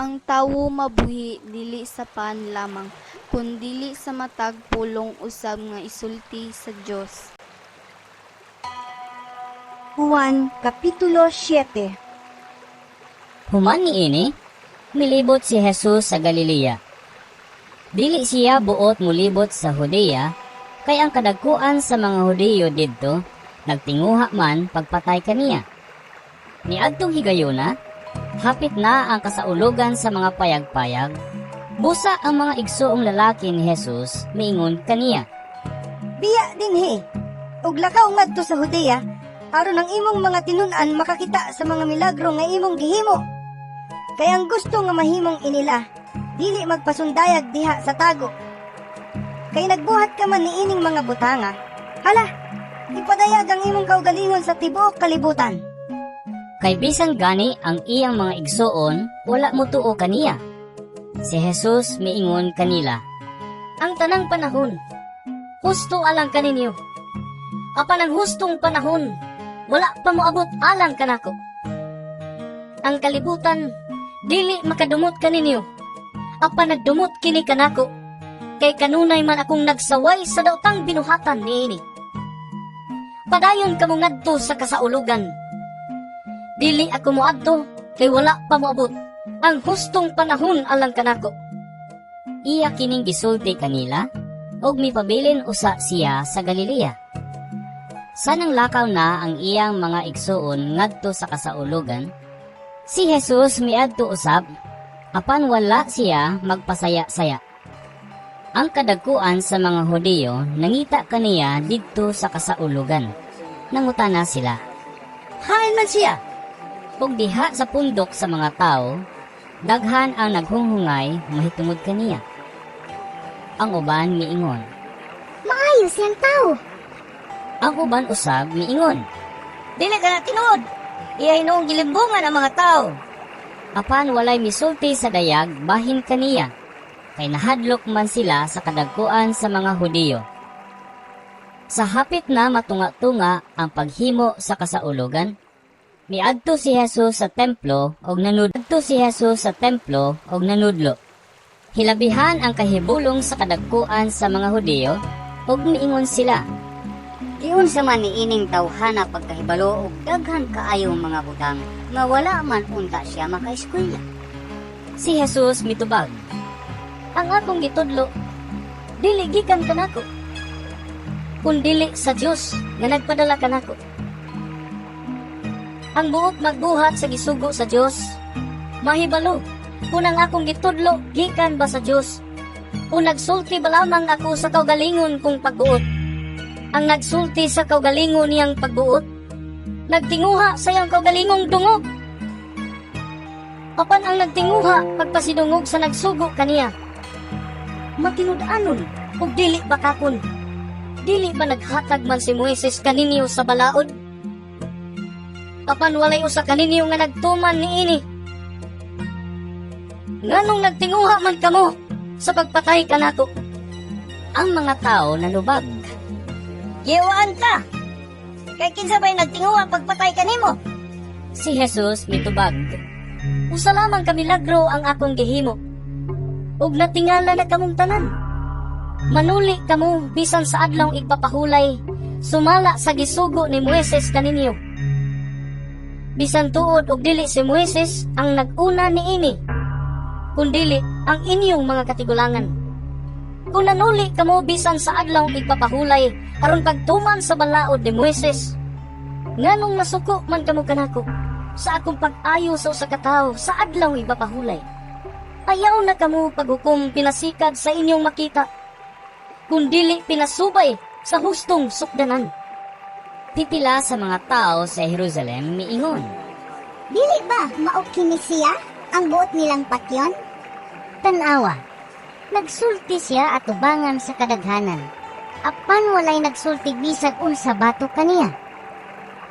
Ang tawo mabuhi dili sa pan lamang, kundili sa matag pulong usab nga isulti sa Dios. Juan Kapitulo 7. Human niini, milibot si Jesus sa Galilea. Dili siya buot mulibot sa Judea, kay ang kadagkuan sa mga Hudiyo didto nagtinguha man pagpatay kaniya. Niadtong higayuna, hapit na ang kasaulugan sa mga payag-payag. Busa ang mga igsoong lalaki ni Jesus miingon kaniya. Biya dinhi, ug lakaw ngadto sa Judea, aron ang imong mga tinun-an makakita sa mga milagro nga imong gihimo. Kay ang gusto nga mahimong inila, dili magpasundayag diha sa tago. Kay nagbuhat ka man niining mga butanga, hala, ipadayag ang imong kaugalingon sa tibuok kalibutan. Kay bisan gani ang iyang mga igsoon, wala mo tuo kaniya. Si Jesus miingon kanila, ang tanang panahon, husto alang kaninyo. Apan ang hustong panahon, wala pa moabot alang kanako. Ang kalibutan, dili makadumot kaninyo. Apan nagdumot kini kanako, kay kanunay man akong nagsaway sa daotang binuhatan niini. Padayon kamo ngadto sa kasaulugan. Dili ako moadto, kay wala pa moabot ang hustong panahon alang kanako. Iya kining gisulti kanila, og mipabilin usa siya sa Galilea. Sanang lakaw na ang iyang mga igsoon ngadto sa kasaulugan, si Jesus miadto usab, apan wala siya magpasaya-saya. Ang kadagkuan sa mga Hudiyo nangita kaniya didto sa kasaulugan. Nangutana sila, hain man siya? Ug diha sa pundok sa mga tao, daghan ang naghunghungay mahitungod kaniya. Ang uban miingon, Maayo siyang tao. ang uban usab miingon, dili ka na tinuod, iya hinuong gilimbungan ang mga tao. Apan walay misulti sa dayag bahin kaniya, kay nahadlok man sila sa kadagkuan sa mga Hudiyo. Sa hapit na matunga-tunga ang paghimo sa kasaulugan, miadto si Jesus sa templo og nanudlo. Hilabihan ang kahibulong sa kadagkuan sa mga Hudiyo ug miingon sila, Diyon sa man niining tawhana pagkahibalo og daghan kaayong mga butang nga wala man unta siya makaeskwela. si Jesus mitubag, ang akong gitudlo dili gikan kanako, kun dili sa Dios nga nagpadala kanako. Ang buot magbuhat sa gisugo sa Dios, mahibalo kung ang akong gitudlo gikan ba sa Dios, o nagsulti ba lamang ako sa kaugalingon kong pagbuot. Ang nagsulti sa kaugalingon niyang pagbuot, nagtinguha sa iyang kaugalingong dungog. Apan ang nagtinguha pagpasidungog sa nagsugo kaniya, matinud-anon ug dili bakakon. Dili ba naghatag man si Moises kaninyo sa balaod? Apan walay usa kaninyo nga nagtuman niini. Nganong nagtinguha man kamo sa pagpatay kanako? Ang mga tao nanubag, Giwaan ka! Kay kinsa ba'y nagtinguha pagpatay kanimo? si Jesus mitubag, usa lamang ka milagro ang akong gihimo, ug natingala na kamong tanan. Manuli kamo bisan sa adlawng igpapahulay, sumala sa gisugo ni Moises kaninyo. Bisan tuod og dili si Moises ang nag-una niini, kundili ang inyong mga katigulangan. Kung nanuli kamo bisan sa adlawng igpapahulay aron pagtuman sa balaod ni Moises, nganong nasuko man kamo kanako sa akong pag-ayo sa usa ka tawo sa adlaw igpapahulay? Ayaw na kamo paghukom pinasikad sa inyong makita, kundili pinasubay sa hustong sukdanan. Pipila sa mga tao sa Jerusalem miingon, Dili ba mao kini siya ang buot nilang patyon? Tanawa, nagsulti siya atubangan sa kadaghanan. Apan walay nagsulti bisag unsa bato kaniya.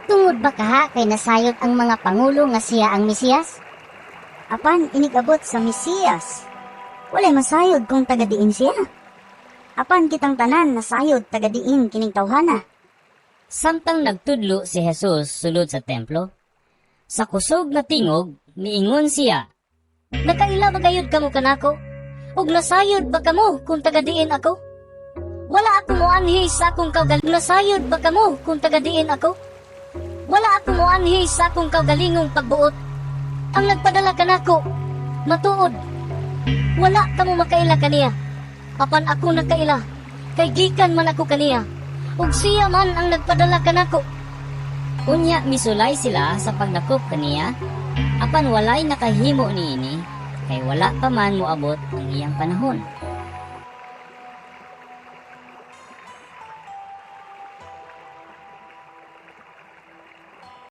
Tungod ba kaha kay nasayod ang mga pangulo nga siya ang Mesiyas? Apan inigabot sa Mesiyas, walay masayod kung tagadiin siya. Apan kitang tanan nasayod tagadiin kining tawhana. Samtang nagtudlo si Jesus sulod sa templo, sa kusog na tingog, miingon siya, Nakaila ba gayud kamo kanako? Ug nasayod ba kamo kung tagadiin ako? Wala ako moanhi sa akong kaugaling. Nasayod ba kamo kung tagadiin ako? Wala ako moanhi sa akong kaugalingong pagbuot. Ang nagpadala kanako, matuod. Wala kamo makaila kaniya. Apan ako nakaila, kay gikan man ako kaniya. Ug siya man ang nagpadala kanako. Unya misulay sila sa pagdakop kaniya. Apan walay nakahimo niini, kay wala pa man moabot ang iyang panahon.